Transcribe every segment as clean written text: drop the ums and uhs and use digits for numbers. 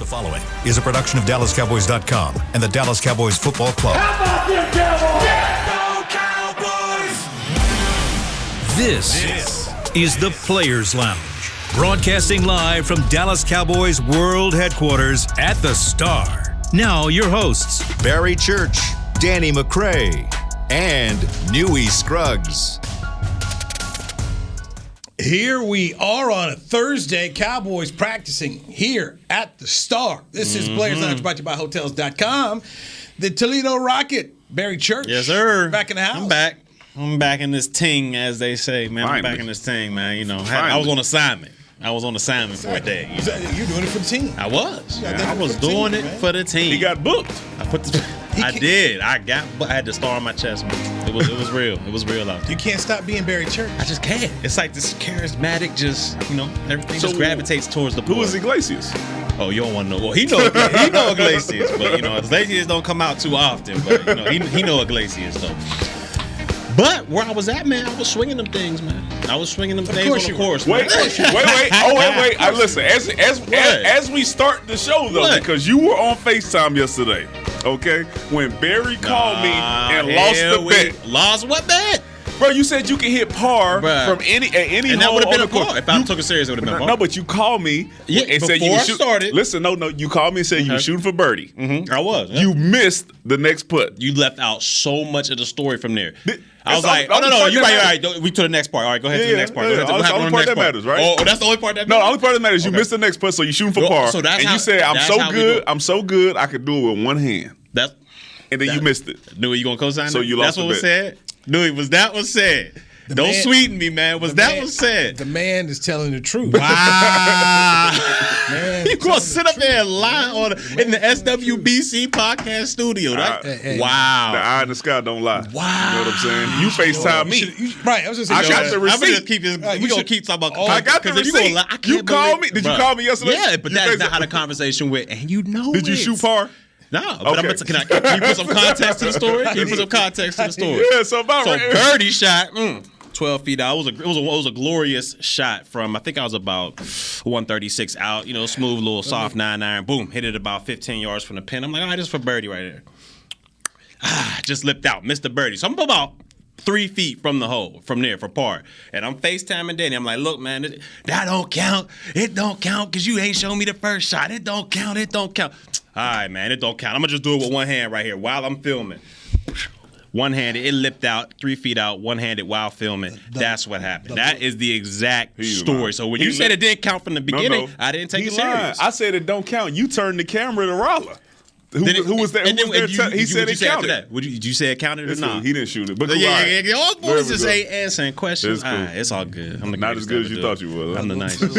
The following is a production of DallasCowboys.com and the Dallas Cowboys Football Club. How about them Cowboys? Go Cowboys! This is the Players Lounge, broadcasting live from Dallas Cowboys World Headquarters at the Star. Now your hosts, Barry Church, Danny McCray, and Newy Scruggs. Here we are on a Thursday, Cowboys practicing here at the Star. This is Players Lounge, brought to you by Hotels.com. The Toledo Rocket, Barry Church. Yes, sir. Back in the house. I'm back in this ting, as they say, man. Finally. I'm back in this ting, man. You know, I was on assignment. For a day. You're doing it for the team. I was. Yeah, I was doing it for the team. He got booked. I did. I had the star on my chest, man. It was real. It was real out there. You can't stop being Barry Church. I just can't. It's like this charismatic, just, everything just gravitates towards the boy. Who is Iglesias? Oh, you don't want to know. Well, he know Iglesias, but Iglesias don't come out too often. But he know Iglesias though. But where I was at, man, I was swinging them things, man. I was swinging them things on the course. Wait. Oh, wait. Listen, as we start the show though, because you were on FaceTime yesterday, okay? When Barry called me and lost the bet. Lost what bet? Bro, you said you can hit par from any and hole that would have been on a the course. par. If I took it serious, it would have been a par. No, but you called me and said you before were I started. Listen, no, you called me and said you were shooting for birdie. I was. Yeah. You missed the next putt. You left out so much of the story from there. I was That's like, all no, you're right. All matters. right, we to the next part. All right, go ahead to the next part. That's the only part that matters, right? Oh, that's the only part that No, matters? the only part that matters is you missed the next putt, so you're shooting for par. So that's and how, you said, I'm so good, I could do it with one hand. And then you missed it. Knew you going to co-sign So that? you lost That's what the was bet. said? Knew was that was said? Don't sweeten me, man. Was said? The man is telling the truth. Wow. Man, You gonna sit up there and lie in the SWBC podcast studio? Wow. Wow. The eye in the sky don't lie. Wow. You know what I'm saying? You FaceTime me. Right. I was just saying. I got the receipt. We gonna keep talking about. I got the receipt. You called me? Did you call me yesterday? Yeah, but that's not how the conversation went. And you know Did you shoot par? No, but Okay. can you put some context to the story? Can you put some context to the story? Yeah, so birdie shot, 12 feet out. It was a glorious shot from, I think I was about 136 out. Smooth little soft 9-iron. Boom, hit it about 15 yards from the pin. I'm like, all right, just for birdie right there. Just lipped out, missed the birdie. So I'm about 3 feet from the hole, from there for par. And I'm FaceTiming Danny. I'm like, look, man, that don't count. It don't count because you ain't showing me the first shot. It don't count. All right, man, it don't count. I'm going to just do it with one hand right here while I'm filming. One-handed, it lipped out, 3 feet out, one-handed while filming. That's what happened. That is the exact story. So when you said it didn't count from the beginning, I didn't take it serious. I said it don't count. You turned the camera to Rolla. Who was there? He said it counted. Did you say it counted or not? He didn't shoot it. But Y'all boys just ain't answering questions. It's cool. It's all good. I'm not as good as you thought you were. I'm the nicest.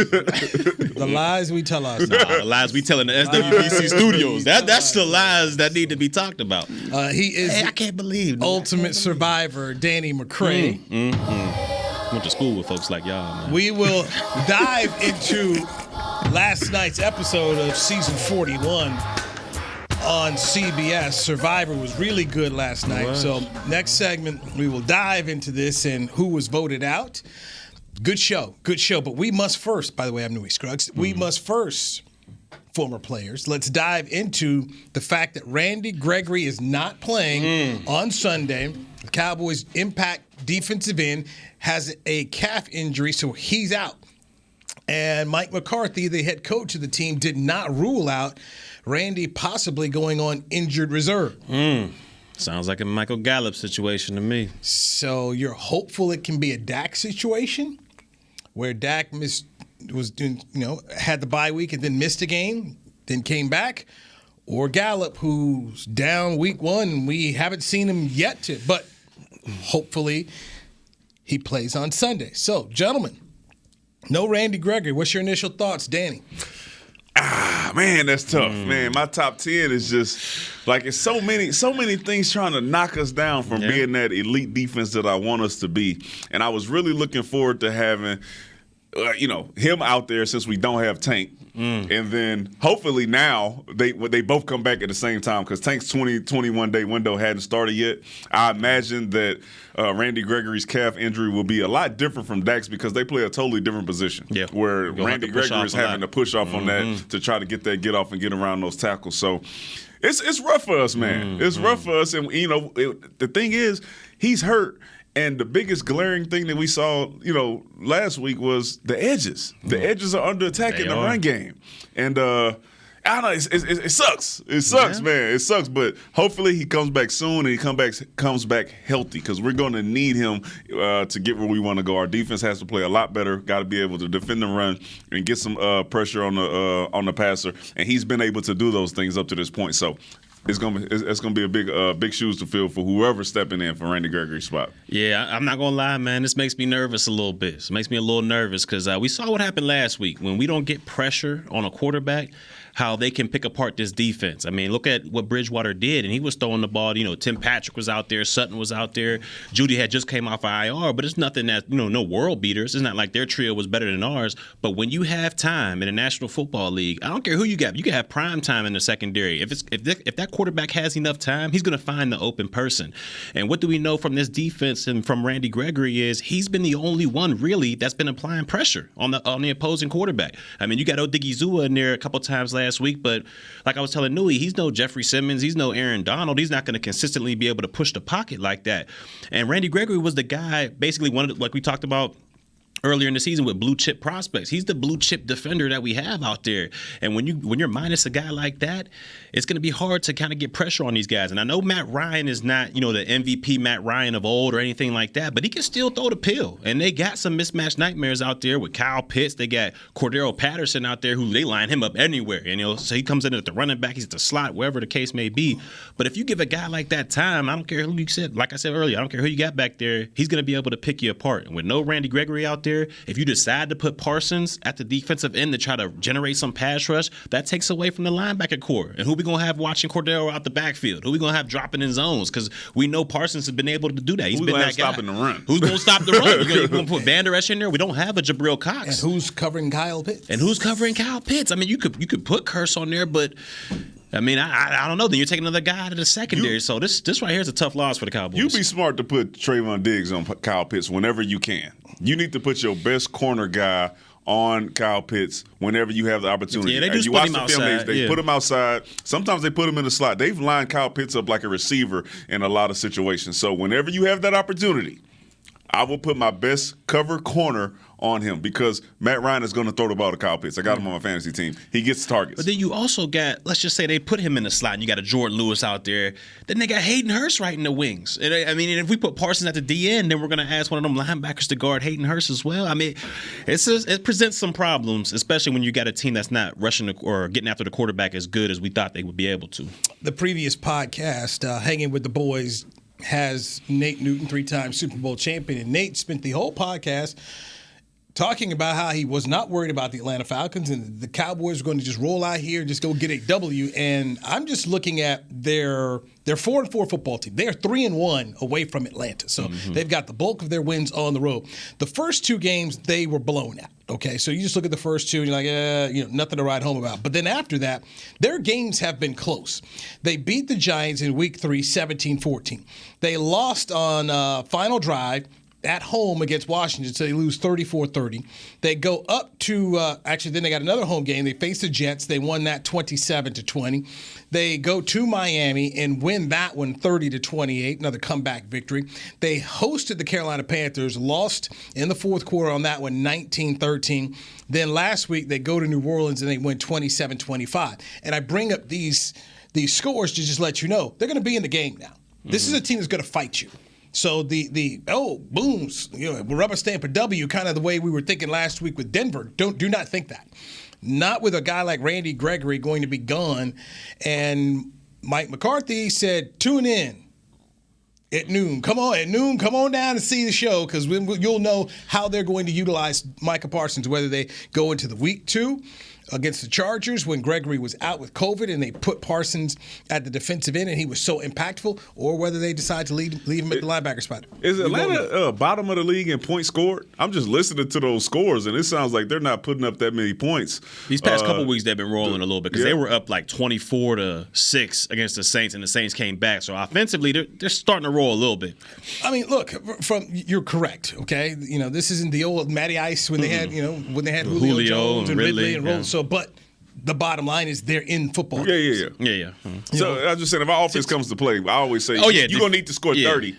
The lies we tell ourselves. The lies we tell in the SWBC studios. That's the lies that need to be talked about. He is I can't believe ultimate survivor, Danny McCray. Went to school with folks like y'all, man. We will dive into last night's episode of season 41 on CBS. Survivor was really good last night. So next segment, we will dive into this and who was voted out. Good show. But we must first, by the way, I'm Newy Scruggs. We must first, former players, let's dive into the fact that Randy Gregory is not playing on Sunday. The Cowboys' impact defensive end has a calf injury, so he's out. And Mike McCarthy, the head coach of the team, did not rule out Randy possibly going on injured reserve. Sounds like a Michael Gallup situation to me. So you're hopeful it can be a Dak situation where Dak had the bye week and then missed a game, then came back, or Gallup, who's down week one and we haven't seen him yet, but hopefully he plays on Sunday. So, gentlemen, no Randy Gregory. What's your initial thoughts, Danny? Man, that's tough. Man, my top 10 is just like it's so many things trying to knock us down from being that elite defense that I want us to be. And I was really looking forward to having him out there since we don't have Tank. And then hopefully now they both come back at the same time because Tank's 21-day window hadn't started yet. I imagine that Randy Gregory's calf injury will be a lot different from Dak's because they play a totally different position. Yeah. Where Randy Gregory is having to push off on that to try to get off and get around those tackles. So it's rough for us, man. It's rough for us. And, the thing is, he's hurt. And the biggest glaring thing that we saw, last week was the edges. The edges are under attack in the run game. And I don't know, it sucks. It sucks, man. It sucks. But hopefully he comes back soon and he comes back healthy because we're going to need him to get where we want to go. Our defense has to play a lot better. Got to be able to defend the run and get some pressure on the passer. And he's been able to do those things up to this point. So it's gonna be a big shoes to fill for whoever's stepping in for Randy Gregory's spot. Yeah, I'm not gonna lie, man. This makes me nervous a little bit. It makes me a little nervous because we saw what happened last week when we don't get pressure on a quarterback. How they can pick apart this defense. I mean, look at what Bridgewater did, and he was throwing the ball. Tim Patrick was out there, Sutton was out there, Judy had just came off IR, but it's nothing that no world beaters. It's not like their trio was better than ours. But when you have time in the National Football League, I don't care who you got. You can have prime time in the secondary. If that quarterback has enough time, he's going to find the open person. And what do we know from this defense and from Randy Gregory is he's been the only one really that's been applying pressure on the opposing quarterback. I mean, you got Odigizua in there a couple times last week, but like I was telling Newy, he's no Jeffrey Simmons, he's no Aaron Donald. He's not going to consistently be able to push the pocket like that. And Randy Gregory was the guy, basically like we talked about earlier in the season with blue chip prospects. He's the blue chip defender that we have out there. And when you're minus a guy like that, it's going to be hard to kind of get pressure on these guys. And I know Matt Ryan is not, the MVP Matt Ryan of old or anything like that, but he can still throw the pill. And they got some mismatched nightmares out there with Kyle Pitts. They got Cordero Patterson out there who they line him up anywhere. So he comes in at the running back, he's at the slot, wherever the case may be. But if you give a guy like that time, I don't care who you said, like I said earlier, I don't care who you got back there, he's going to be able to pick you apart. And with no Randy Gregory out there, if you decide to put Parsons at the defensive end to try to generate some pass rush, that takes away from the linebacker core. And who we going to have watching Cordero out the backfield? Who we going to have dropping in zones? Because we know Parsons has been able to do that. He's been that guy. Stopping the run? Who's going to stop the run? You're going to put Banter in there? We don't have a Jabril Cox. And who's covering Kyle Pitts? I mean, you could put Curse on there, but I mean, I don't know. Then you're taking another guy out of the secondary. So this right here is a tough loss for the Cowboys. You be smart to put Trayvon Diggs on Kyle Pitts whenever you can. You need to put your best corner guy on Kyle Pitts whenever you have the opportunity. Yeah, they do split him outside. They put him outside. Sometimes they put him in the slot. They've lined Kyle Pitts up like a receiver in a lot of situations. So whenever you have that opportunity, I will put my best cover corner on him because Matt Ryan is going to throw the ball to Kyle Pitts. I got him on my fantasy team. He gets targets. But then you also got, let's just say they put him in the slot and you got a Jordan Lewis out there. Then they got Hayden Hurst right in the wings. And if we put Parsons at the DN, then we're going to ask one of them linebackers to guard Hayden Hurst as well. I mean, it presents some problems, especially when you got a team that's not rushing or getting after the quarterback as good as we thought they would be able to. The previous podcast, Hanging with the Boys, has Nate Newton, 3-time Super Bowl champion. And Nate spent the whole podcast talking about how he was not worried about the Atlanta Falcons and the Cowboys were going to just roll out here and just go get a W. And I'm just looking at their 4-4 football team. They are 3-1 away from Atlanta. So they've got the bulk of their wins on the road. The first two games, they were blown out. Okay, so you just look at the first two and you're like, nothing to write home about. But then after that, their games have been close. They beat the Giants in Week 3, 17-14. They lost on final drive at home against Washington, so they lose 34-30. They go up to, then they got another home game. They face the Jets. They won that 27-20. They go to Miami and win that one 30-28, another comeback victory. They hosted the Carolina Panthers, lost in the fourth quarter on that one 19-13. Then last week they go to New Orleans and they win 27-25. And I bring up these scores to just let you know they're going to be in the game now. This is a team that's going to fight you. So booms, rubber stamp a W, kind of the way we were thinking last week with Denver. Do not think that. Not with a guy like Randy Gregory going to be gone. And Mike McCarthy said, tune in. at noon. Come on down and see the show because you'll know how they're going to utilize Micah Parsons, whether they go into the week 2 against the Chargers when Gregory was out with COVID and they put Parsons at the defensive end and he was so impactful, or whether they decide to leave him at the linebacker spot. Is Atlanta bottom of the league in points scored? I'm just listening to those scores, and it sounds like they're not putting up that many points. These past couple weeks, they've been rolling a little bit because they were up like 24-6 against the Saints, and the Saints came back. So offensively, they're starting to roll a little bit. I mean, look, you're correct. Okay, this isn't the old Matty Ice when they had Julio Jones and Ridley and Rose. So, but the bottom line is they're in football. Yeah. Mm-hmm. So I just said, if our offense comes to play, I always say, you're going to need to score 30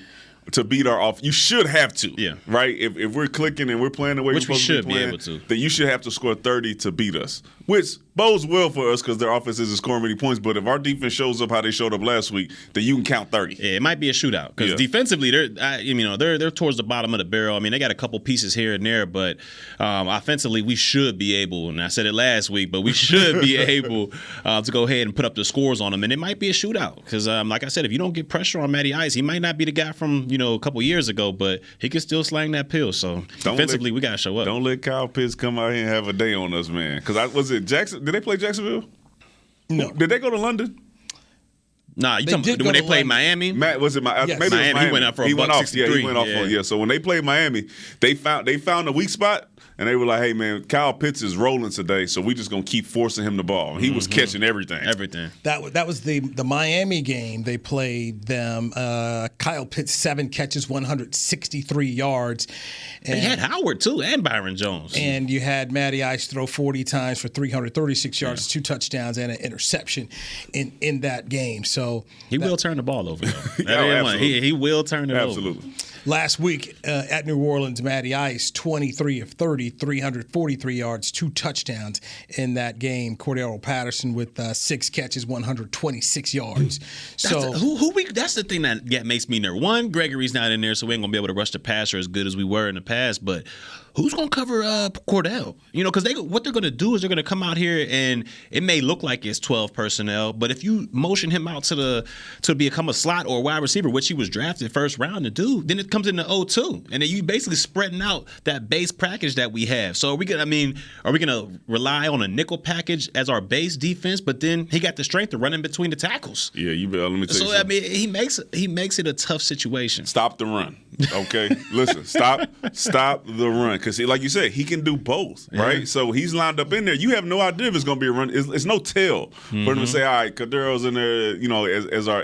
to beat our offense. You should have to, right? If we're clicking and we're playing the way we're supposed to be playing, able to. Then you should have to score 30 to beat us, which bodes well for us because their offense isn't scoring many points. But if our defense shows up how they showed up last week, then you can count 30. Yeah, it might be a shootout because defensively, they're towards the bottom of the barrel. I mean, they got a couple pieces here and there, but offensively, we should be able. And I said it last week, but we should be able to go ahead and put up the scores on them. And it might be a shootout because, like I said, if you don't get pressure on Matty Ice, he might not be the guy from a couple years ago, but he can still slang that pill. So defensively, we gotta show up. Don't let Kyle Pitts come out here and have a day on us, man. Because was it Jackson? Did they play Jacksonville? No. Did they go to London? Nah, you talking when they played Miami? Was it Miami? Yes. Maybe Miami. Miami. He went up for he a went buck off. 63. Yeah, he went off. Yeah. So when they played Miami, they found a weak spot, and they were like, "Hey, man, Kyle Pitts is rolling today, so we just gonna keep forcing him the ball." And he was catching everything. That was the Miami game. They played them. Kyle Pitts 7 catches, 163 yards. And they had Howard too, and Byron Jones. And you had Matty Ice throw 40 times for 336 yards, 2 touchdowns, and an interception in that game. So he will turn the ball over. Absolutely. He will turn it over. Absolutely. Last week at New Orleans, Matty Ice, 23 of 30, 343 yards, 2 touchdowns in that game. Cordero Patterson with 6 catches, 126 yards. That's the thing that makes me nervous. One, Gregory's not in there, so we ain't going to be able to rush the passer as good as we were in the past, but who's going to cover Cordell? Because what they're going to do is they're going to come out here and it may look like it's 12 personnel, but if you motion him out to become a slot or a wide receiver, which he was drafted first round to do, then it comes into 0-2, and then you basically spreading out that base package that we have. So are we going to rely on a nickel package as our base defense? But then he got the strength to run in between the tackles. Yeah, you better. Let me tell you something. I mean, he makes it a tough situation. Stop the run. Okay, listen. Stop the run because, like you said, he can do both, right? So he's lined up in there. You have no idea if it's going to be a run. It's no tell for him to say, "All right, Cordero's in there,"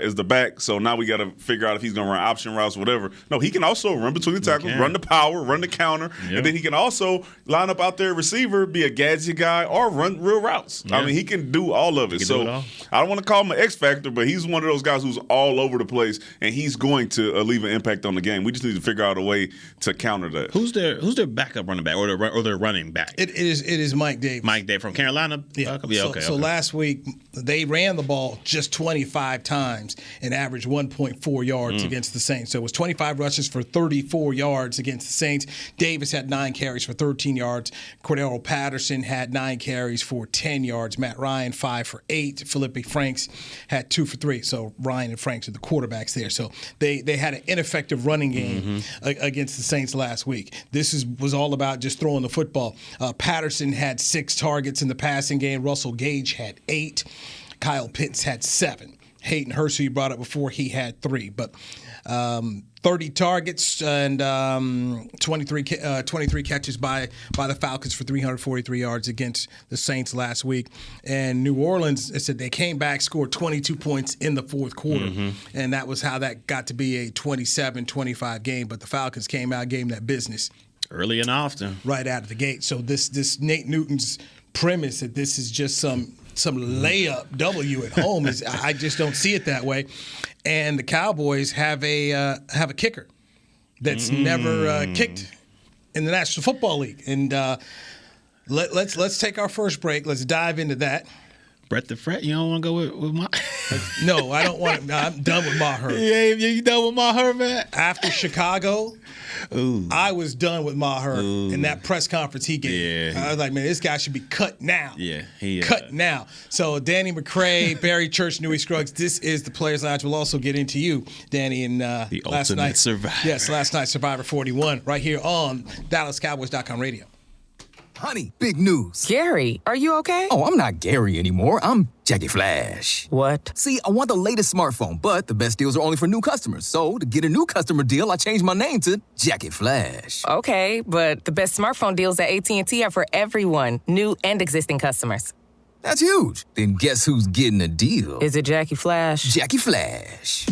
as the back. So now we got to figure out if he's going to run option routes, whatever. No, he can also run between the tackles, run the power, run the counter, and then he can also line up out there receiver, be a gadget guy, or run real routes. I mean, he can do all of it. So I don't want to call him an X factor, but he's one of those guys who's all over the place, and he's going to leave an impact on the game. We just need to figure out a way to counter that. Who's their backup running back or their running back? It is Mike Davis. Mike Davis from Carolina? Yeah. So last week they ran the ball just 25 times and averaged 1.4 yards against the Saints. So it was 25 rushes for 34 yards against the Saints. Davis had 9 carries for 13 yards. Cordero Patterson had 9 carries for 10 yards. Matt Ryan 5 for 8. Felipe Franks had 2 for 3. So Ryan and Franks are the quarterbacks there. So they had an ineffective running game against the Saints last week. This was all about just throwing the football. Patterson had 6 targets in the passing game. Russell Gage had 8. Kyle Pitts had 7. Hayden Hurst, who you brought up before, he had 3. But 30 targets and 23 catches by the Falcons for 343 yards against the Saints last week. And New Orleans, I said they came back, scored 22 points in the fourth quarter, and that was how that got to be a 27-25 game. But the Falcons came out, gave them that business early and often, right out of the gate. So this Nate Newton's premise that this is just some layup W at home is I just don't see it that way. And the Cowboys have a kicker that's never kicked in the National Football League. And let's take our first break. Let's dive into that. Brett the Fret. You don't want to go with my. No, I don't want to. I'm done with Maher. Yeah, you done with Maher, man? After Chicago, I was done with Maher in that press conference he gave. Yeah. I was like, man, this guy should be cut now. Yeah, cut now. So Danny McCray, Barry Church, Newy Scruggs. This is the Players Lounge. We'll also get into you, Danny, and the last ultimate night. survivor. Yes, last night Survivor 41, right here on DallasCowboys.com radio. Honey, big news. Gary, are you okay? Oh, I'm not Gary anymore. I'm Jackie Flash. What? See, I want the latest smartphone, but the best deals are only for new customers. So, to get a new customer deal, I changed my name to Jackie Flash. Okay, but the best smartphone deals at AT&T are for everyone, new and existing customers. That's huge. Then guess who's getting a deal? Is it Jackie Flash? Jackie Flash.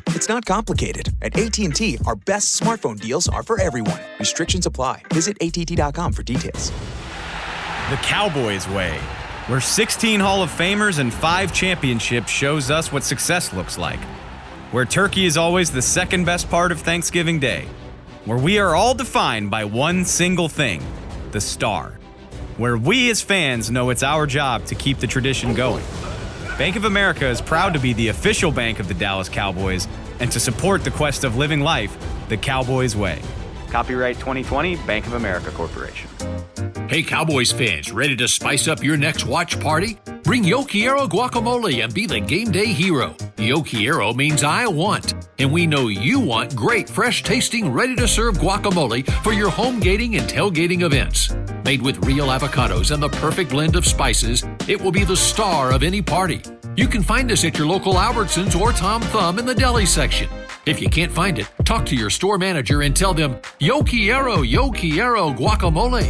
It's not complicated. At AT&T, our best smartphone deals are for everyone. Restrictions apply. Visit att.com for details. The Cowboys way, where 16 Hall of Famers and 5 championships shows us what success looks like. Where turkey is always the second best part of Thanksgiving Day. Where we are all defined by one single thing, the star. Where we as fans know it's our job to keep the tradition going. Bank of America is proud to be the official bank of the Dallas Cowboys and to support the quest of living life the Cowboys way. Copyright 2020, Bank of America Corporation. Hey, Cowboys fans, ready to spice up your next watch party? Bring Yo Quiero guacamole and be the game day hero. Yo Quiero means I want, and we know you want great, fresh-tasting, ready-to-serve guacamole for your home gating and tailgating events. Made with real avocados and the perfect blend of spices, it will be the star of any party. You can find us at your local Albertsons or Tom Thumb in the deli section. If you can't find it, talk to your store manager and tell them, Yo Quiero guacamole.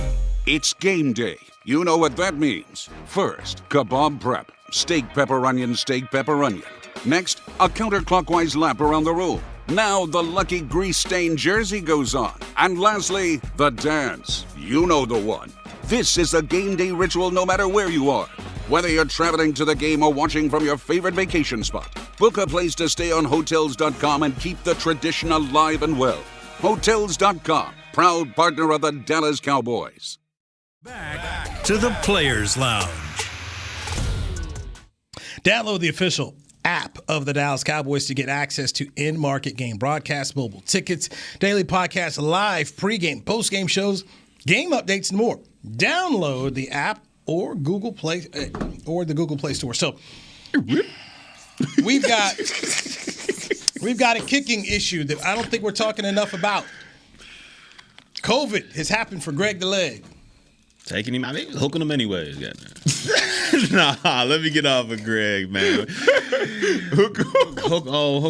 It's game day. You know what that means. First, kebab prep. Steak, pepper, onion, steak, pepper, onion. Next, a counterclockwise lap around the room. Now the lucky grease-stained jersey goes on. And lastly, the dance. You know the one. This is a game day ritual no matter where you are. Whether you're traveling to the game or watching from your favorite vacation spot, book a place to stay on Hotels.com and keep the tradition alive and well. Hotels.com, proud partner of the Dallas Cowboys. Back to the Players Lounge. Download the official app of the Dallas Cowboys to get access to in-market game broadcasts, mobile tickets, daily podcasts, live pregame, postgame shows, game updates, and more. Download the app or Google Play or the Google Play Store. So we've got a kicking issue that I don't think we're talking enough about. COVID has happened for Greg the Leg. Taking him out, hooking him anyways. Nah, let me get off of Greg, man. Hook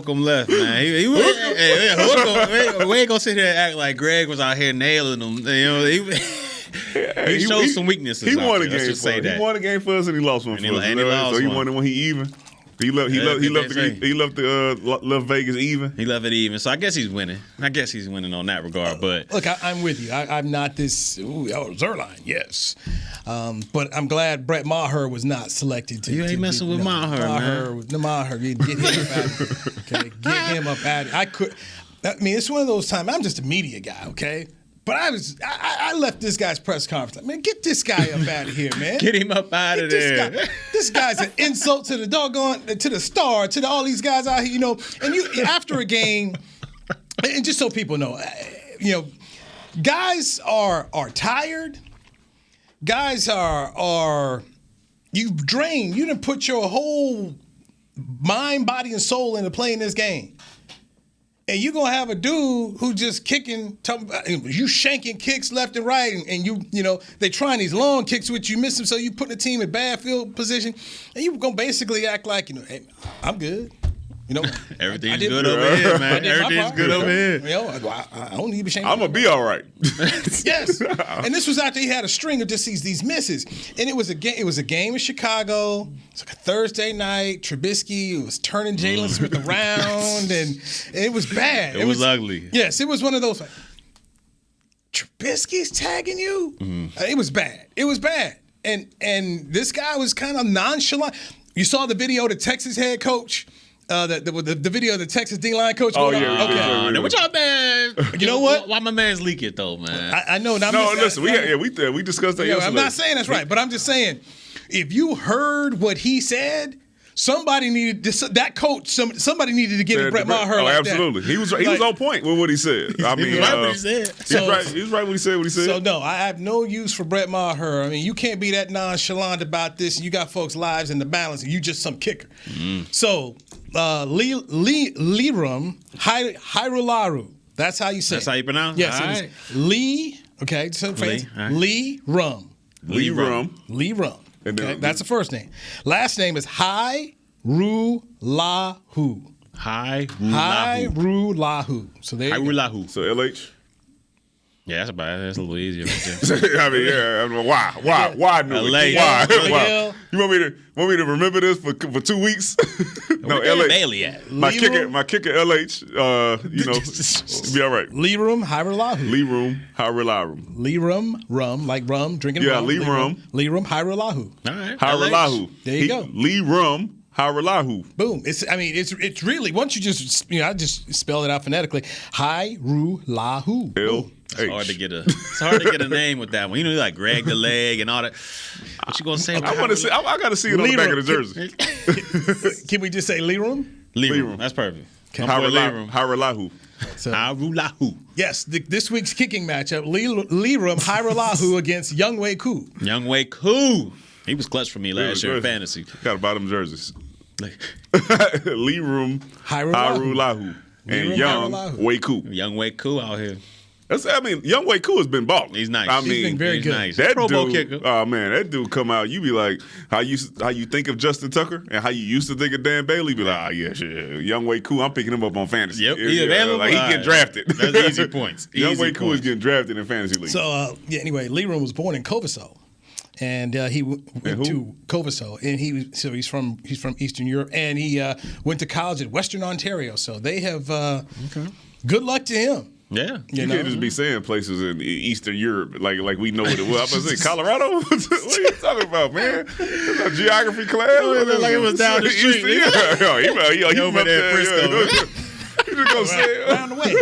him left, man. Hook him. We ain't gonna sit here and act like Greg was out here nailing him. You know, he showed some weaknesses. He won a game for us. He won a game for us, and he lost one for us. So he won it when he even. He left Vegas even. He left it even. So I guess he's winning. On that regard. But look, I'm with you. I'm not this. Zerline, yes. But I'm glad Brett Maher was not selected. You ain't messing with Maher, man. Maher, get him up out of it. Okay, get him up out of it. It's one of those times. I'm just a media guy, okay. But I left this guy's press conference. Like, man, get this guy up out of here, man. Get him up out of there. This guy's an insult to the to the star, to all these guys out here, you know. And you after a game, and just so people know, guys are tired. Guys are you've drained. You done put your whole mind, body, and soul into playing this game. And you're going to have a dude who just kicking, you shanking kicks left and right, and they trying these long kicks which you miss them, so you put the team in bad field position, and you're going to basically act like, hey, I'm good. Everything's good over here, man. Everything's good over here. I don't need to be ashamed. I'm going to be all right. Yes. And this was after he had a string of just these misses. And it was a game in Chicago. It's like a Thursday night. Trubisky was turning Jalen Smith around, and it was bad. It was ugly. Yes, it was one of those, like, Trubisky's tagging you? Mm-hmm. It was bad. And this guy was kind of nonchalant. You saw the video of the Texas head coach. The video of the Texas D-line coach. Oh, yeah. Okay. What y'all, man? You know what? Why my man's leak it, though, man? I know. Listen, we discussed that yesterday. I'm not saying that's right, but I'm just saying if you heard what he said, somebody needed that coach. Somebody needed to get at Brett Maher. Oh, absolutely. He was on point with what he said. I mean, right what he said. He was right when he said what he said. So no, I have no use for Brett Maher. I mean, you can't be that nonchalant about this. You got folks' lives in the balance, and you just some kicker. So Liram Hairularu. That's how you say. That's how you pronounce it. Yes, it is. Lee. Okay, so Lee Rum. Lee Rum. Okay, that's the first name. Last name is Hairularu. Hairularu. So there you go. So LH. Yeah, that's a little easier right there. I mean, why? Why? You want me to remember this for 2 weeks? No, LH. Bailey at? My kicker, LH. Be all right. Liram Hairularu. Liram, rum, like rum, drinking rum. Yeah, Liram Hairularu. All right. Hairularu. There you go. Liram Hairularu. Boom. It's really, once you just, I just spell it out phonetically. Hairularu. It's hard to get a name with that one. You know, like Greg the Leg and all that. What you gonna say? I gotta see it on the back of the jersey. Can we just say Liram? Liram. That's perfect. Hairularu. Hairularu. Yes, this week's kicking matchup: Liram Hairularu against Younghoe Koo. Younghoe Koo. He was clutch for me last year in fantasy. Got to buy them jerseys. Liram Hairularu and Younghoe Koo. Younghoe Koo out here. Younghoe Koo has been balling. He's nice. He's been very good. Nice. That Pro Bowl dude, kicker. oh man, that dude come out. You be like, how you think of Justin Tucker and how you used to think of Dan Bailey. Be like, Younghoe Koo. I'm picking him up on fantasy. Yep, he's available. Like he getting drafted. That's easy points. Younghoe Koo is getting drafted in fantasy league. So anyway, Liram was born in Kovaso. And he went to Kovaso, and he's from Eastern Europe, and he went to college at Western Ontario. So they have good luck to him. Yeah, you can't just be saying places in Eastern Europe like we know what it was. I was about to say Colorado. What are you talking about, man? It's a geography class. Like it was down the street. He over there in Frisco. You just gonna say around the way.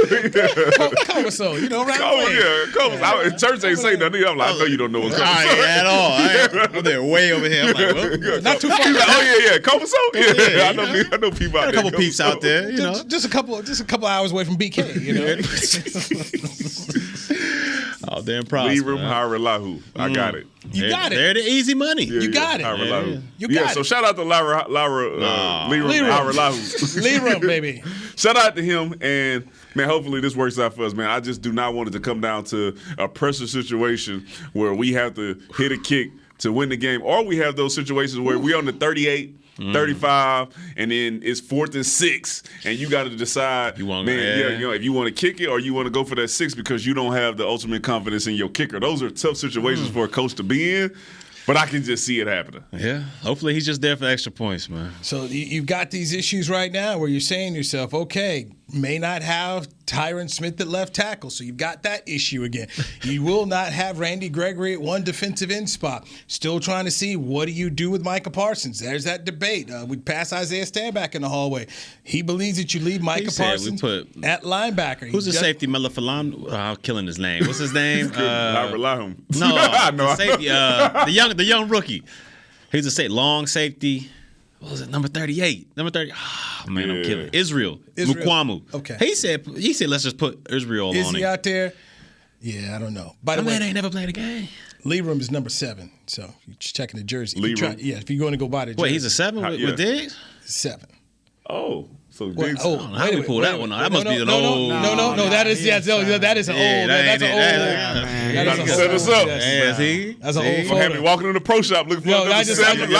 Kovaso, around the way. Yeah, Kovaso. Church ain't saying nothing. I'm like, I know you don't know what Kovaso I ain't at all. I'm there way over here. I'm like, well, not too far. Kovaso. Yeah, I know people out there. A couple peeps out there. Just a couple hours away from BK. Oh, damn proud. Liram Hairularu. I got it. You got it. They're the easy money. You got it. You got it. So shout out to Liram Hairularu. Liram, baby. Shout out to him, and man, hopefully this works out for us, man. I just do not want it to come down to a pressure situation where we have to hit a kick to win the game, or we have those situations where we're on the 38, 35, and then it's 4th and 6, and you got to decide, if you want to kick it or you want to go for that 6 because you don't have the ultimate confidence in your kicker. Those are tough situations for a coach to be in. But I can just see it happening. Yeah. Hopefully he's just there for extra points, man. So you've got these issues right now where you're saying to yourself, okay, may not have Tyron Smith at left tackle, so you've got that issue again. You will not have Randy Gregory at one defensive end spot. Still trying to see what do you do with Micah Parsons. There's that debate. We pass Isaiah Stanback in the hallway. He believes that you leave Micah Parsons at linebacker. Who's the safety? Melafalam? I'm killing his name. What's his name? I rely on him. No, the safety. The young rookie. He's a long safety. What was it? Number 38. Number 30. Oh, man, I'm killing it. Israel Mukwamu. Okay. He said let's just put Israel on him. Is he out there? Yeah, I don't know. By the way, man ain't never played a game. Liram is number 7, so you're just checking the jersey. If you're going to go buy the jersey. Wait, he's a 7 with Diggs? 7. Oh. So Diggs. How do we pull that one out? That must be an old. No. That is an old. That's an old. Set us up. That's an old photo. Have me walking in the pro shop looking for number 7. You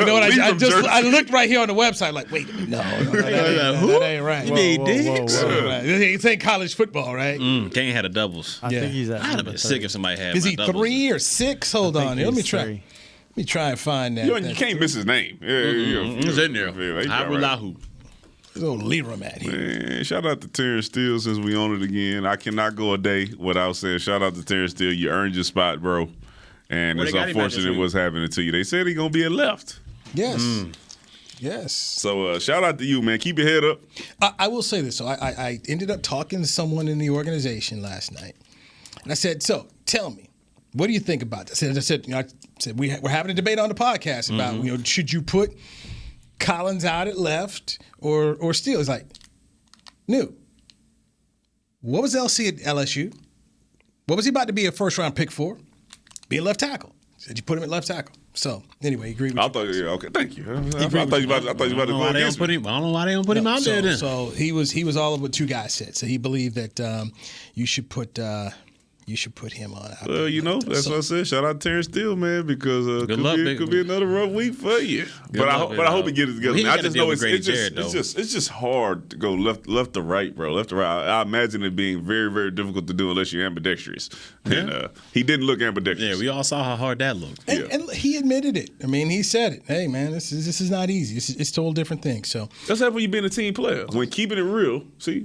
know what? I looked right here on the website like, wait a minute. No, that ain't right. You mean Diggs? This ain't college football, right? Kane had a doubles. I think he's at. I'd have been sick if somebody had. Is he 3 or 6? Hold on. Let me try. Let me try and find that. You can't miss his name. He's in there. Hairularu. Little Liram at here. Man, shout out to Terrence Steele since we own it again. I cannot go a day without saying shout out to Terrence Steele. You earned your spot, bro. And it's unfortunate what's happening to you. They said he's going to be at left. Yes. Yes. So shout out to you, man. Keep your head up. I will say this. So I ended up talking to someone in the organization last night. And I said, so tell me, what do you think about this? And I said, said we're having a debate on the podcast about should you put Collins out at left or Steele? It's like, New. What was LC at LSU? What was he about to be a first-round pick for? Be a left tackle. Said you put him at left tackle. So anyway, he agreed with okay, thank you. I thought you about to go against me. I don't know why they don't put him out there then. So he was all of what two guys said. So he believed that you should put him on out there. Well, that's what I said. Shout out to Terrence Steele, man, because could be another rough week for you. But I hope he gets it together. I just know it's just hard to go left to right, bro. Left to right. I imagine it being very, very difficult to do unless you're ambidextrous. Yeah. And he didn't look ambidextrous. Yeah, we all saw how hard that looked. And he admitted it. I mean, he said it. Hey, man, this is not easy. It's a total different thing. So that's how when you being a team player. When keeping it real, see,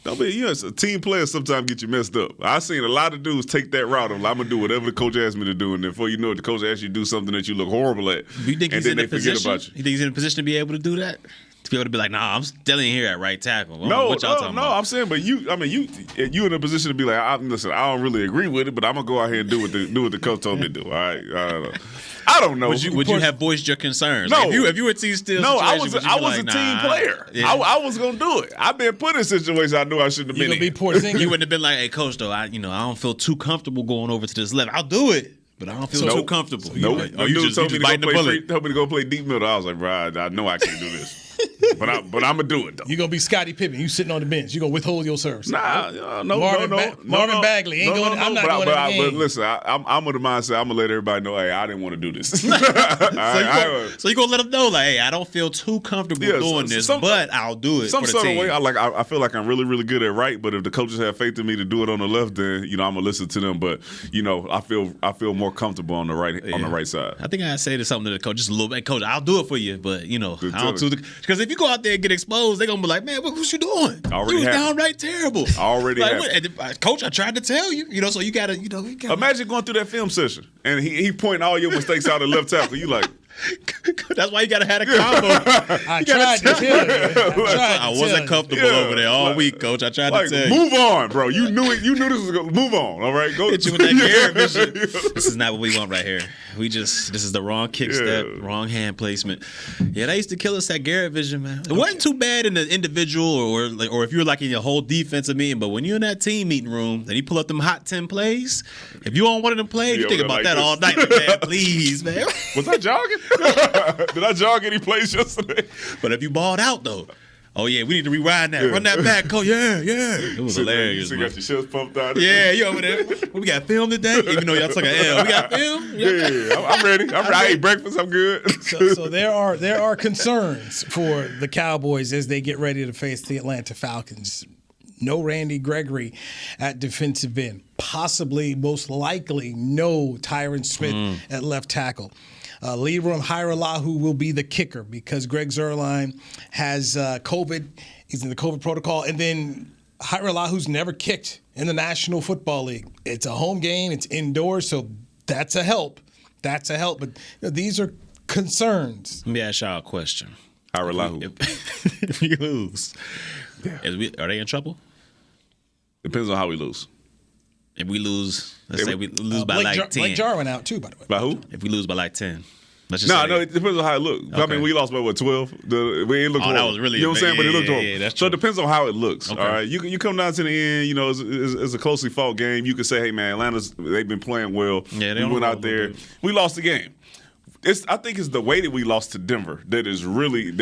don't be. A team player sometimes get you messed up. I've seen a lot of dudes take that route. I'm gonna do whatever the coach asks me to do, and then before you know it, the coach asks you to do something that you look horrible at. You think and he's then in they a forget position? about you. You think he's in a position to be able to do that? To be able to be like, nah, I'm still in here at right tackle. What y'all talking about? I'm saying, but you in a position to be like, listen, I don't really agree with it, but I'm gonna go out here and do what the coach told me to do. All right, I don't know. Would you have voiced your concerns? No. If you were T Steele, no, I was a team player. Yeah. I was gonna do it. I've been put in situations I knew I shouldn't have been in. You wouldn't have been like, hey, coach, though, I don't feel too comfortable going over to this left. I'll do it, but I don't feel too comfortable. Nope. You just biting the bullet. Told me to go play deep middle. I was like, bro, I know I can't do this. But I'm gonna do it though. You're gonna be Scottie Pippen. You sitting on the bench. You're gonna withhold your service. No. Marvin Bagley ain't going. I'm not going to the game. But listen, I'm with the mindset. I'm gonna let everybody know. Hey, I didn't want to do this. So you gonna let them know, like, hey, I don't feel too comfortable doing this, but I'll do it. Some for the sort team. of way. I feel like I'm really, really good at right. But if the coaches have faith in me to do it on the left, then I'm gonna listen to them. But I feel more comfortable on the right side. I think I say something to the coach just a little bit. Coach, I'll do it for you, but I don't do because if you go out there and get exposed, they're gonna be like, man, what you doing? You was downright terrible. Already Coach, I tried to tell you. So you gotta, Imagine going through that film session and he pointing all your mistakes out at left tackle. You like. That's why you gotta have a combo. I tried to tell you. I wasn't comfortable over there all week, Coach. I tried to tell you. Move on, bro. You knew it. You knew this was gonna move on. All right, go. Hit you with that Garrett vision. This is not what we want right here. This is the wrong kick step, wrong hand placement. Yeah, they used to kill us that Garrett vision, man. It wasn't too bad in the individual or if you were like in your whole defensive meeting, but when you're in that team meeting room and you pull up them hot 10 plays, if you on one of them plays, you think about that all night, man. Please, man. Was I jogging? Did I jog any plays yesterday? But if you balled out though, oh yeah, we need to rewind that. Run that back, coach. Yeah. It was hilarious. You got your chest pumped out. Yeah, you over there. We got film today, even though y'all took an L. We got film. Yeah, I'm ready. I ate breakfast. I'm good. So there are concerns for the Cowboys as they get ready to face the Atlanta Falcons. No Randy Gregory at defensive end. Possibly, most likely, no Tyron Smith at left tackle. Leroy Hiralahu will be the kicker because Greg Zuerlein has COVID. He's in the COVID protocol. And then Hiralahu's never kicked in the National Football League. It's a home game. It's indoors, so that's a help. But these are concerns. Let me ask y'all a question. Hiralahu. If we lose, are they in trouble? Depends on how we lose. If we lose, let's say we lose by like 10. Blake Jarwin out too, by the way. By who? If we lose by like 10. Let's just no, it depends on how it looked. Okay. I mean, we lost by 12. We ain't look horrible. That was really, you know what I'm saying? But it looked horrible. Yeah, that's so true. it depends on how it looks. Okay. All right, you come down to the end. It's a closely fought game. You can say, hey man, they've been playing well. Yeah, we went out there. We lost the game. I think it's the way that we lost to Denver that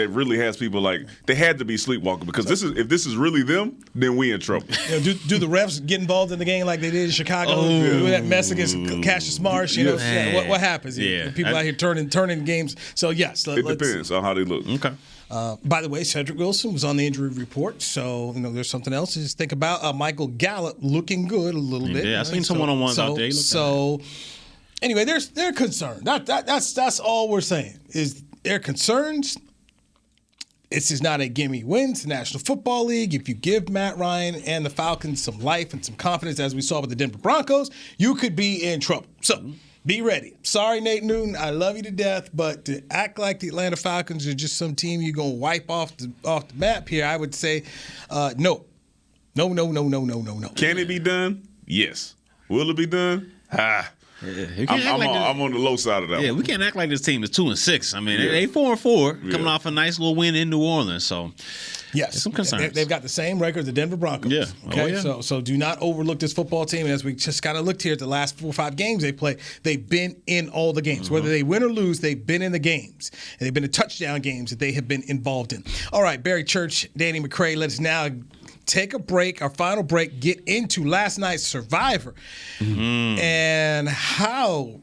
really has people like they had to be sleepwalking because if this is really them, then we in trouble. Do the refs get involved in the game like they did in Chicago with that mess against Cassius Marsh? What happens? Yeah, people out here turning games. So yes, it depends on how they look. Okay. By the way, Cedric Wilson was on the injury report, so there's something else to just think about. Michael Gallup looking good a little bit. Yeah, I've seen some one-on-ones out there. Anyway, they're concerned. That's all we're saying is they're concerns. This is not a gimme win. It's the National Football League. If you give Matt Ryan and the Falcons some life and some confidence, as we saw with the Denver Broncos, you could be in trouble. So be ready. Sorry, Nate Newton. I love you to death, but to act like the Atlanta Falcons are just some team you're gonna wipe off the map here, I would say no. No. Can it be done? Yes. Will it be done? I'm on the low side of that. Yeah, we can't act like this team is 2-6. I mean, they 4-4, coming off a nice little win in New Orleans. So, yes, some concerns. They've got the same record as the Denver Broncos. Yeah. Okay. So do not overlook this football team. And as we just kind of looked here at the last 4 or 5 games they played, they've been in all the games. Whether they win or lose, they've been in the games. And they've been in touchdown games that they have been involved in. All right, Barry Church, Danny McCray, let's now take a break, our final break, get into last night's Survivor and how,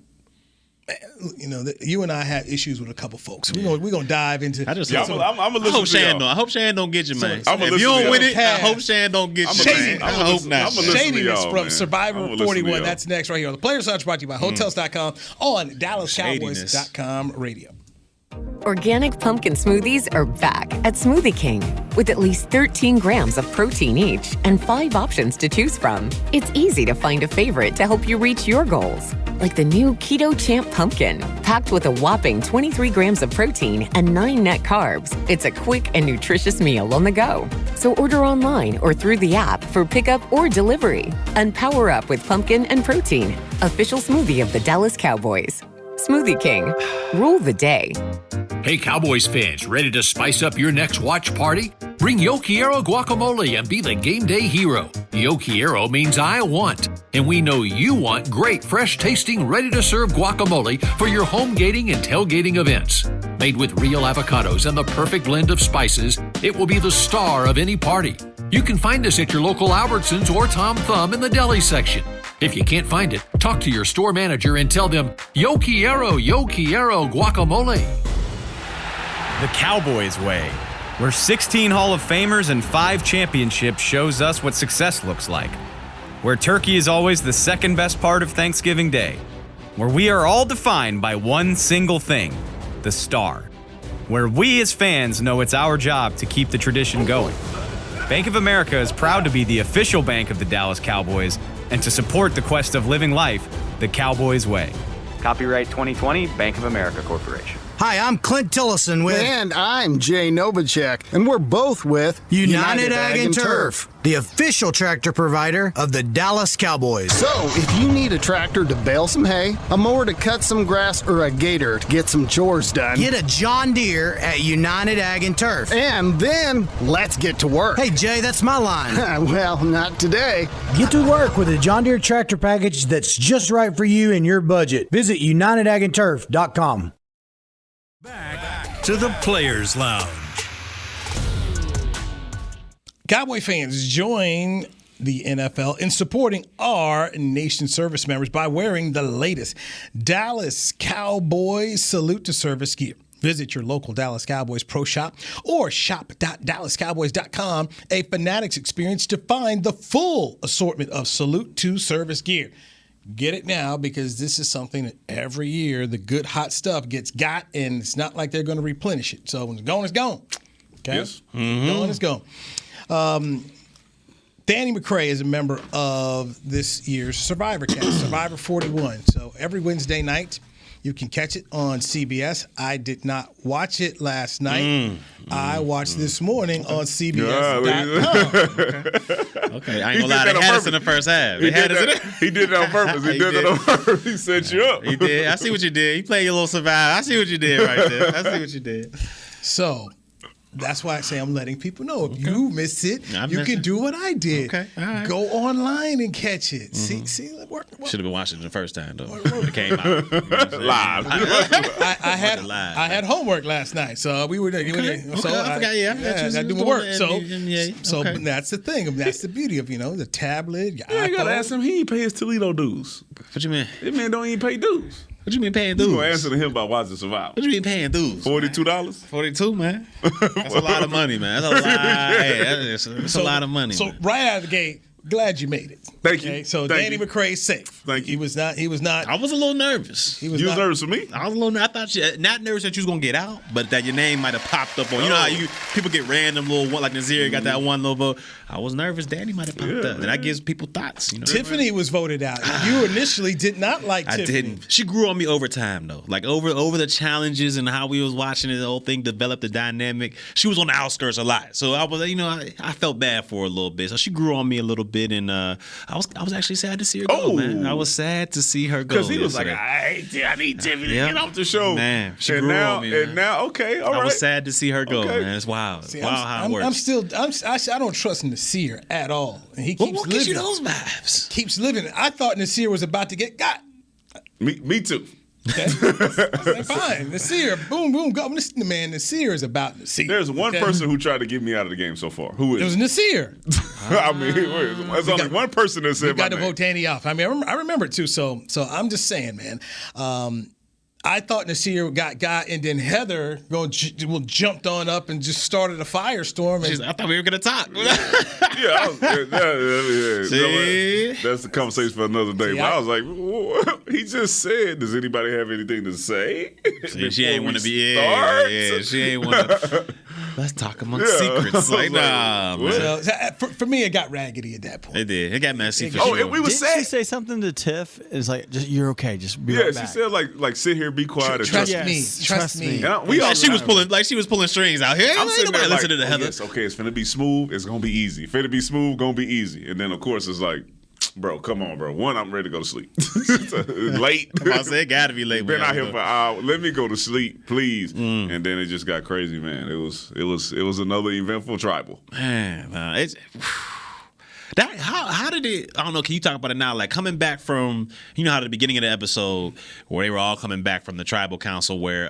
you and I had issues with a couple folks. We're gonna dive into. I'm gonna listen to y'all. I hope Shan don't get you, man. If you don't win it, I hope Shan don't get you, man. I hope not. Shadiness from Survivor 41. That's next right here on the Players Lounge, brought to you by Hotels.com on DallasCowboys.com radio. Organic pumpkin smoothies are back at Smoothie King with at least 13 grams of protein each and 5 options to choose from. It's easy to find a favorite to help you reach your goals, like the new Keto Champ Pumpkin, packed with a whopping 23 grams of protein and 9 net carbs. It's a quick and nutritious meal on the go. So order online or through the app for pickup or delivery. And power up with pumpkin and protein. Official smoothie of the Dallas Cowboys. Smoothie King. Rule the day. Hey, Cowboys fans, ready to spice up your next watch party? Bring Yo Quiero guacamole and be the game day hero. Yo Quiero means I want, and we know you want great, fresh-tasting, ready-to-serve guacamole for your home gating and tailgating events. Made with real avocados and the perfect blend of spices, it will be the star of any party. You can find us at your local Albertsons or Tom Thumb in the deli section. If you can't find it, talk to your store manager and tell them, Yo Quiero guacamole. The Cowboys way, where 16 Hall of Famers and 5 championships shows us what success looks like. Where turkey is always the second best part of Thanksgiving Day. Where we are all defined by one single thing, the star. Where we as fans know it's our job to keep the tradition going. Bank of America is proud to be the official bank of the Dallas Cowboys and to support the quest of living life the Cowboys way. Copyright 2020, Bank of America Corporation. Hi, I'm Clint Tillison with... And I'm Jay Novacek, and we're both with... United Ag and Turf, the official tractor provider of the Dallas Cowboys. So, if you need a tractor to bale some hay, a mower to cut some grass, or a gator to get some chores done... Get a John Deere at United Ag and Turf. And then, let's get to work. Hey, Jay, that's my line. Well, not today. Get to work with a John Deere tractor package that's just right for you and your budget. Visit UnitedAgAndTurf.com. Back to the Players Lounge. Cowboy fans, join the NFL in supporting our nation service members by wearing the latest Dallas Cowboys Salute to Service gear. Visit your local Dallas Cowboys Pro Shop or shop.dallascowboys.com, a Fanatics experience to find the full assortment of Salute to Service gear. Get it now, because this is something that every year the good hot stuff gets got, and it's not like they're going to replenish it. So when it's gone, it's gone. Okay? Yes. Gone, it's gone. Danny McCray is a member of this year's Survivor Cast, Survivor 41. So every Wednesday night, you can catch it on CBS. I did not watch it last night. I watched this morning on CBS.com. Okay, I ain't gonna lie, they had us in the first half. He did it on purpose. He did it on purpose. He set you up. He did. I see what you did. You played your little Survivor. I see what you did right there. I see what you did. So that's why I say I'm letting people know. If you missed it, you can do what I did. Okay. All right. Go online and catch it. See, work. Should have been watching it the first time though. It came out live. I had homework last night, so we were there. So I forgot. I got to do my work. So that's the thing. That's the beauty of the tablet. Your iPhone. You gotta ask him. He ain't pay his Toledo dues. What you mean? That man don't even pay dues. What you mean paying dues? You gonna answer to him about watching Survivor. What you mean paying dues? $42? $42, man. That's a lot of money, man. That's a lot. That's a lot of money. So man. right out of the gate, glad you made it. Thank you. So Danny McCray's safe. Thank you. He was not. I was a little nervous. You was nervous for me? I was a little. I thought not nervous that you was gonna get out, but that your name might have popped up on. You know how people get random little one, like Nazir got that one little vote. I was nervous. Danny might have popped up, and that gives people thoughts. Tiffany was voted out. You initially did not like Tiffany. I didn't. She grew on me over time though. Like over the challenges and how we was watching it, the whole thing developed the dynamic. She was on the outskirts a lot, so I was I felt bad for her a little bit. So she grew on me a little bit. bit, and I was actually sad to see her go, man. I was sad to see her go because he was like, I need Tiffany to get off the show, man. She and grew now, on me, man. And now, okay, all right. I was sad to see her go, okay. man. It's wild. See, wow, how it works. I don't trust Nasir at all. And he keeps what living. gives you those vibes? Keeps living. I thought Nasir was about to get got. Me too. Okay. Fine. Nasir, boom, boom, go. Listen, man, Nasir is about Nasir. There's one person who tried to get me out of the game so far. Who is? It was Nasir. I mean, there's only one person that said you got my to name. vote Tanny off. I mean, I remember it too. So I'm just saying, man. I thought Nasir got, and then Heather jumped on up and just started a firestorm. I thought we were gonna talk. Yeah. See? That's the conversation for another day. See, but I was like, what? He just said, does anybody have anything to say? See, she ain't want to be. Start? Yeah, she ain't want to. Let's talk among secrets. Like, nah, man. So, for me, it got raggedy at that point. It did. It got messy for sure. And we was Didn't sad. she say something to Tiff? It's like, just you're okay. Just be Yeah, right she back. said like sit here, be quiet, and Trust trust me. Yes, Trust me. And She was pulling strings out here. I'm Ain't sitting nobody there like, listening to Heather. yes, okay, it's finna be smooth. It's gonna be easy. Finna be smooth, gonna be easy. And then of course it's like, bro, come on, bro. One, I'm ready to go to sleep. Late. I said it gotta be late. Been out here for an hour. Let me go to sleep, please. And then it just got crazy, man. It was another eventful tribal. Man, it's. How did it? I don't know. Can you talk about it now? Like coming back from, how at the beginning of the episode where they were all coming back from the tribal council, where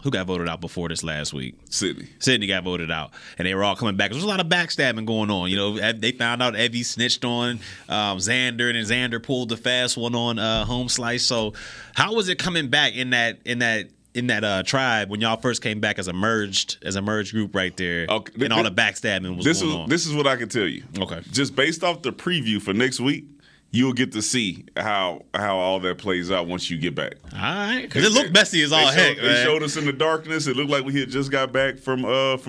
who got voted out before this last week? Sydney got voted out, and they were all coming back. There was a lot of backstabbing going on. They found out Evie snitched on Xander, and then Xander pulled the fast one on Home Slice. So how was it coming back in that tribe when y'all first came back as a merged group right there, and all the backstabbing was going on? This is what I can tell you. Okay. Just based off the preview for next week, you'll get to see how all that plays out once you get back. All right, because it looked messy as all heck. They showed us in the darkness. It looked like we had just got back from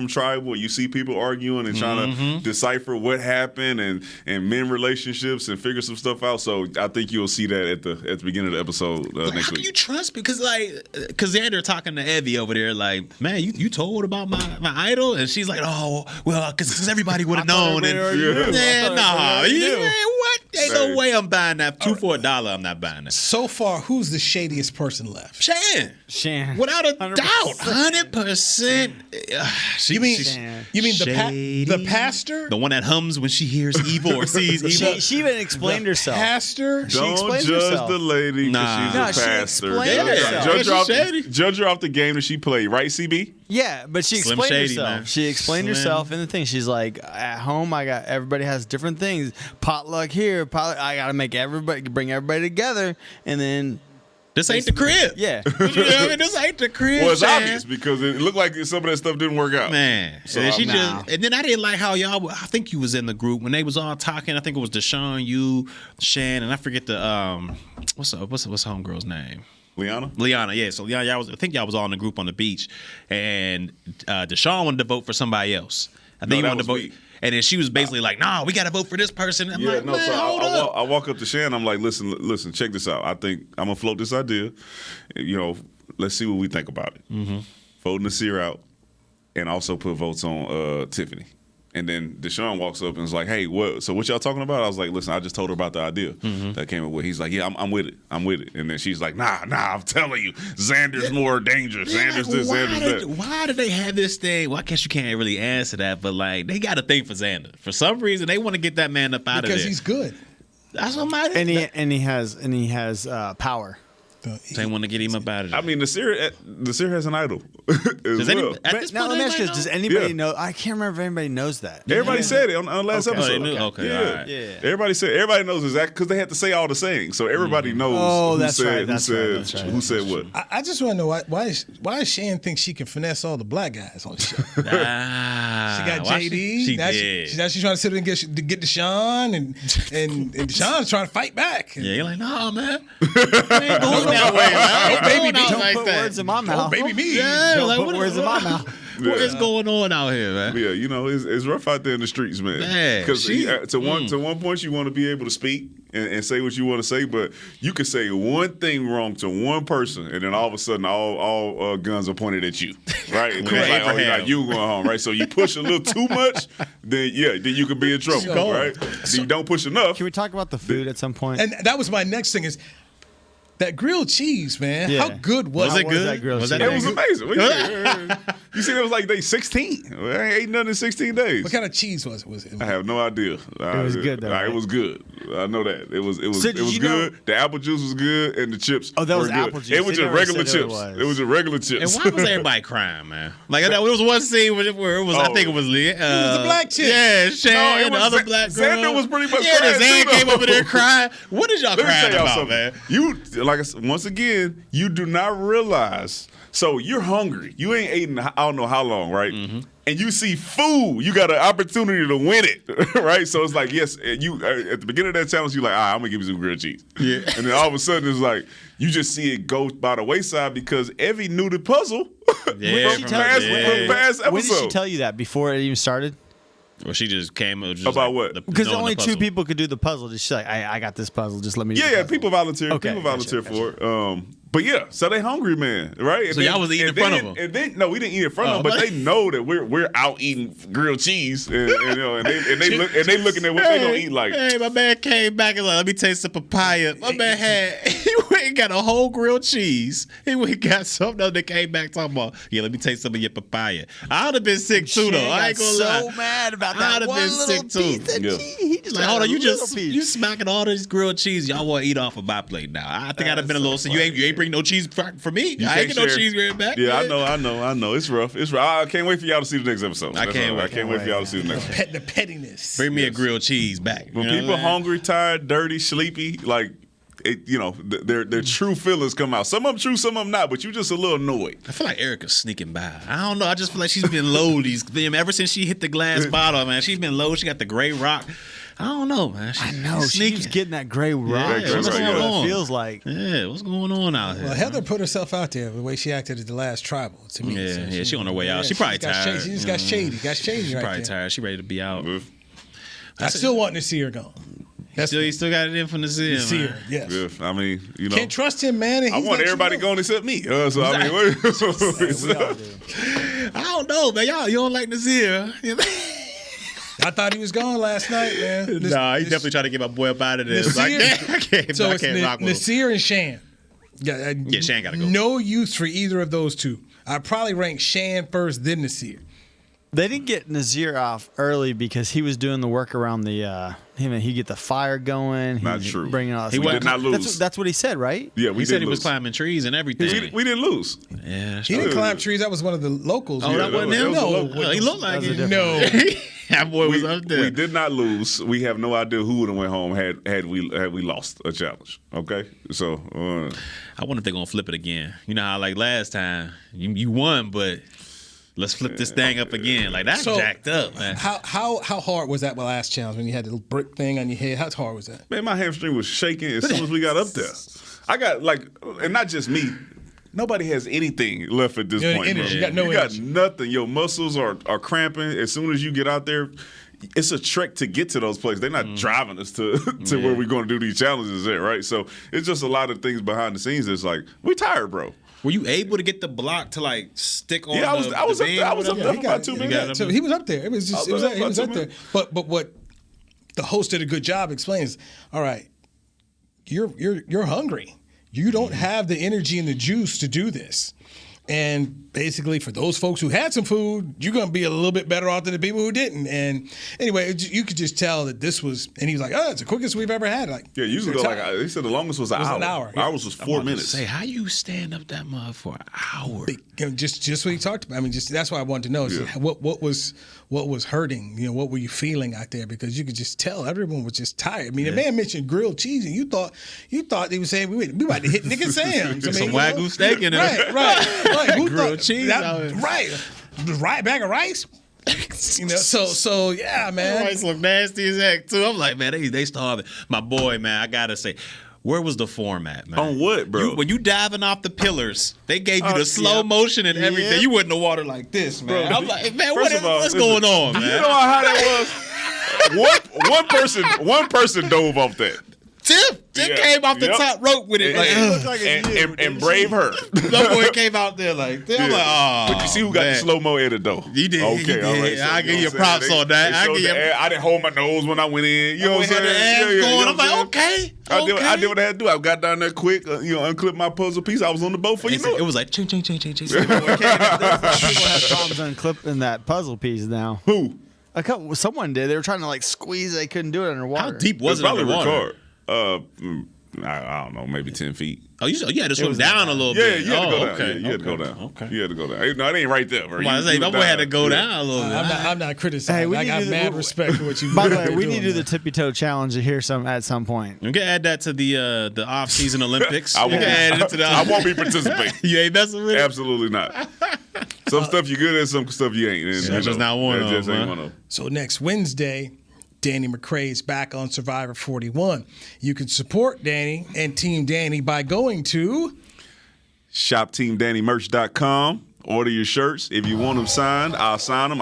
tribal. You see people arguing and trying to decipher what happened and men relationships and figure some stuff out. So I think you'll see that at the beginning of the episode next week. How can you trust me? Because Xander talking to Evie over there, like, man, you told about my idol, and she's like, oh, well, because everybody would have known. And what? Ain't no way I'm buying that. $2 for $1. I'm not buying that. So far, who's the shadiest person left? Shan. Without a 100%. Doubt. 100%. You mean the pastor? The one that hums when she hears evil or sees evil? She even explained herself. Pastor? Don't judge the lady because she's a pastor. Judge her off the game that she played, right, CB? Yeah, but she Slim explained Shady, herself. man. She explained herself in the thing. She's like, at home, everybody has different things. Potluck here, I got to bring everybody together, and then this ain't the crib. Yeah, this ain't the crib. Well, it's obvious because it looked like some of that stuff didn't work out. Man, so and then I didn't like how y'all. I think you was in the group when they was all talking. I think it was Deshaun, you, Shan, and I forget the what's homegirl's name. Liana, yeah. So I think y'all was all in the group on the beach, and Deshaun wanted to vote for somebody else. I think he wanted to vote. And then she was basically like, "Nah, we got to vote for this person." I'm like, man, hold up. I walk up to Shan. I'm like, "Listen, check this out. I think I'm gonna float this idea. Let's see what we think about it. Vote Nasir out, and also put votes on Tiffany." And then Deshaun walks up and is like, "Hey, what y'all talking about?" I was like, "Listen, I just told her about the idea that came up with." He's like, "Yeah, I'm with it. I'm with it." And then she's like, "Nah, I'm telling you, Xander's more dangerous. Xander's this, Xander's that." Why did they have this thing? Well, I guess you can't really answer that, but like they got a thing for Xander. For some reason, they want to get that man up out of there because he's good. That's what my and he has power. They want to get him up out of there. I mean, Nasir has an idol as well. Now let me ask you: does anybody know? I can't remember if anybody knows that. Everybody said it on the last episode. They knew? Okay, yeah. all right. Yeah. Everybody knows exactly because they had to say all the sayings, so everybody knows who said what. I just want to know why does Shan think she can finesse all the black guys on the show? She got JD. Now she's trying to sit there and get Deshaun, and Deshaun's trying to fight back. Yeah, you're like, nah, man. That way, man. Don't put words in my mouth. Baby me. Don't put words in my mouth. What is going on out here, man? Yeah, it's rough out there in the streets, man. Because to one point, you want to be able to speak and say what you want to say, but you could say one thing wrong to one person, and then all of a sudden, all guns are pointed at you, right? And it's like, you going home, right? So you push a little too much, then you could be in trouble, right? So you don't push enough. Can we talk about the food at some point? And that was my next thing is that grilled cheese, man. Yeah. How good was it? It was amazing. You see, it was like day 16. I ain't ate nothing in 16 days. What kind of cheese was it? I have no idea. It was good, though. Right? It was good. I know that. It was good. The apple juice was good, and the chips were good. Apple juice. It was just regular chips. It was just regular chips. And why was everybody crying, man? Like, there was one scene where it was, I think it was Lee. It was the black chick. Yeah, Shan, the other black girl. Xander was pretty much crying. Yeah, Zan came over there crying. What did y'all crying about, man? Once again, you do not realize. So you're hungry. You ain't eating I don't know how long, right? Mm-hmm. And you see food. You got an opportunity to win it, right? So it's like, yes, you at the beginning of that challenge, you're like, I'm going to give you some grilled cheese. Yeah. And then all of a sudden, it's like, you just see it go by the wayside because Evie knew the puzzle from past episodes. When did she tell you that? Before it even started? Well, she just came about what? Because only two people could do the puzzle. She's like, I got this puzzle. Just let me. Yeah, people volunteer. Okay, people volunteer for it. But yeah, so they hungry, man, right? So y'all was eating in front of them. And then no, we didn't eat in front of them, but they know that we're out eating grilled cheese, and they looking at what they gonna eat like. Hey, my man came back and like, let me taste the papaya. My man he went and got a whole grilled cheese. He went and got something else that came back talking about, let me taste some of your papaya. I'd have been sick too, though. I ain't gonna lie. So mad about that. I'd have been sick too. He just like, hold on, you smacking all this grilled cheese. Y'all want to eat off of my plate now. I think I'd have been a little sick. You ain't bring no cheese for me. I ain't get no cheese right back. Yeah, I know. It's rough. I can't wait for y'all to see the next episode. I can't wait for y'all to see the next one. The pettiness. Bring me a grilled cheese back. When people hungry, tired, dirty, sleepy, like their true feelings come out. Some of them true, some of them not. But you just a little annoyed. I feel like Erica's sneaking by. I don't know. I just feel like she's been low ever since she hit the glass bottle. Man, she's been low. She got the gray rock. I don't know, man. I know. She keeps getting that gray rock. Yeah, what's going on? It feels like. Yeah, what's going on out here? Well, Heather put herself out there the way she acted at the last tribal to me. Yeah, she on her way out. She probably tired. She just got shady. She's probably tired. She ready to be out. I still want Nasir gone. You still got it in for Nasir, yes. Yeah, I mean, can't trust him, man. I want everybody going except me. I mean, I don't know, man. You don't like Nasir. I thought he was gone last night, man. He definitely tried to get my boy up out of there. Nasir, I can't rock with Nasir and Shan. Yeah, Shan got to go. No use for either of those two. I'd probably rank Shan first, then Nasir. They didn't get Nasir off early because he was doing the work around the he get the fire going. Not true. Bringing all he did not lose. That's what he said, right? Yeah, he said he was climbing trees and everything. We didn't lose. Yeah, he didn't climb trees. That was one of the locals. Oh, that wasn't him. No, he looked like it. No, that boy was up there. We did not lose. We have no idea who would have went home had we lost a challenge. Okay, so I wonder if they're gonna flip it again. You know how like last time you won, but. Let's flip this thing up again. Like, that's jacked up, man. How hard was that last challenge when you had the brick thing on your head? How hard was that? Man, my hamstring was shaking as soon as we got up there. I got, and not just me, nobody has anything left at this point, bro. You got no energy. You got nothing. Your muscles are cramping. As soon as you get out there, it's a trek to get to those places. They're not driving us to where we're going to do these challenges there, right? So it's just a lot of things behind the scenes that's like, we tired, bro. Were you able to get the block to like stick on? Yeah, I was up there. I was up there for about 2 minutes. So he was up there. He was up there. But what the host did a good job explaining is, all right, you're hungry. You don't have the energy and the juice to do this. And basically, for those folks who had some food, you're going to be a little bit better off than the people who didn't. And anyway, you could just tell that this was, and he was like, it's the quickest we've ever had. Like, yeah, usually they said the longest was an hour. Ours was 4 minutes. Say, how you stand up that mud for an hour? Just what he talked about. I mean, that's what I wanted to know. Is what was hurting? You know, what were you feeling out there? Because you could just tell everyone was just tired. I mean, the man mentioned grilled cheese, and you thought he was saying we about to hit Nick and Sam's. Some Wagyu steak in there. Right. Who grilled cheese. Right. Bag of rice. So yeah, man. Rice look nasty as heck too. I'm like, man, they starving. My boy, man, I gotta say, Where was the format, man? On what, bro? When you diving off the pillars, they gave you the yeah. slow motion and everything. Yeah. You went in the water like this, man. Bro, I'm like, man, first of all, what's going on, man? You know how that was? One person dove off that. Tim came off the top rope with it. And brave her. That boy came out there like that. I'm like, oh. But you see who got the slow-mo edit, though? You did. Okay, all right. I'll give you props on that. I didn't hold my nose when I went in. You know what I'm saying? I'm like, okay. I did what I had to do. I got down there quick, unclipped my puzzle piece. I was on the boat for you know it. It was like ching, ching, ching, ching, ching. People have problems unclipping that puzzle piece now. Who? Someone did. They were trying to like squeeze. They couldn't do it underwater. How deep was it underwater? I don't know, maybe 10 feet. Oh, you had to swim down a little bit. Yeah, you had to go down. Okay. You had to go down. Okay. You had to go down. No, it ain't right there, bro. My boy had to go down a little bit. I'm not criticizing. I got mad respect for what you. By the way, we need to do the tippy toe challenge here at some point. We can add that to the off-season Olympics. I won't be participating. You ain't messing with it? Absolutely not. Some stuff you good at, some stuff you ain't. That's just not one of them. So next Wednesday, Danny McCray is back on Survivor 41. You can support Danny and Team Danny by going to shopteamdannymerch.com. Order your shirts. If you want them signed, I'll sign them.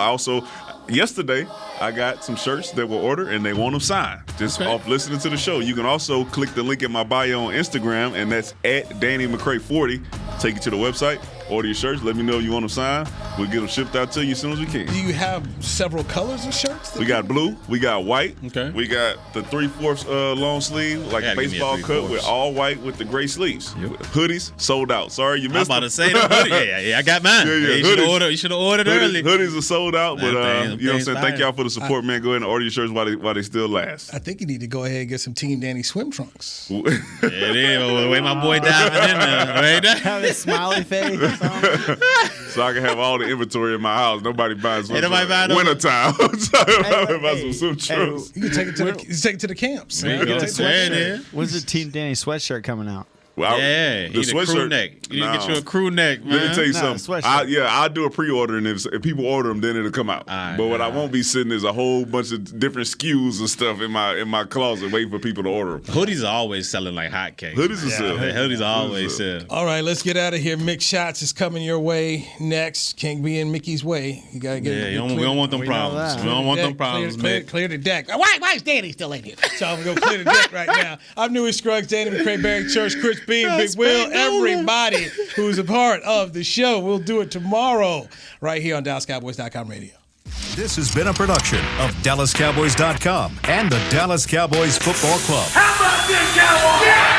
Yesterday, I got some shirts that were ordered and they want them signed. Just off listening to the show. You can also click the link in my bio on Instagram, and that's at Danny McCray 40. Take you to the website. Order your shirts. Let me know if you want them signed. We'll get them shipped out to you as soon as we can. Do you have several colors of shirts? We got blue. We got white. Okay. We got the 3/4 long sleeve, like a baseball cut with all white with the gray sleeves. Yep. Hoodies sold out. Sorry you missed. I'm about to say the hoodie. Yeah, I got mine. You should have ordered early. Hoodies are sold out, but you know what I'm saying. Thank y'all for the support, man. Go ahead and order your shirts while they still last. I think you need to go ahead and get some Team Danny swim trunks. It is. The way my boy diving in there, right? Have a smiley face. So I can have all the inventory in my house. Nobody buys some wintertime. So I buy some swim trunks. You can take it to the camps. When's the Team Danny sweatshirt coming out? Well, the crew neck. You need to get you a crew neck, man. Let me tell you something. I'll do a pre-order, and if people order them, then it'll come out. But what I won't be sitting is a whole bunch of different SKUs and stuff in my closet waiting for people to order them. Hoodies are always selling like hotcakes. Hoodies are selling. Hoodies are always selling. All right, let's get out of here. Mick Shots is coming your way next. Can't be in Mickey's way. You gotta get. Yeah, we don't want them problems. We don't want them problems, Mick. Clear the deck. Why is Danny still in here? So I'm gonna go clear the deck right now. I'm Newy Scruggs, Danny McCray, Barry Church, Chris Beam, Big Will. Everybody who's a part of the show. We'll do it tomorrow right here on DallasCowboys.com radio. This has been a production of DallasCowboys.com and the Dallas Cowboys Football Club. How about this, Cowboys? Yeah!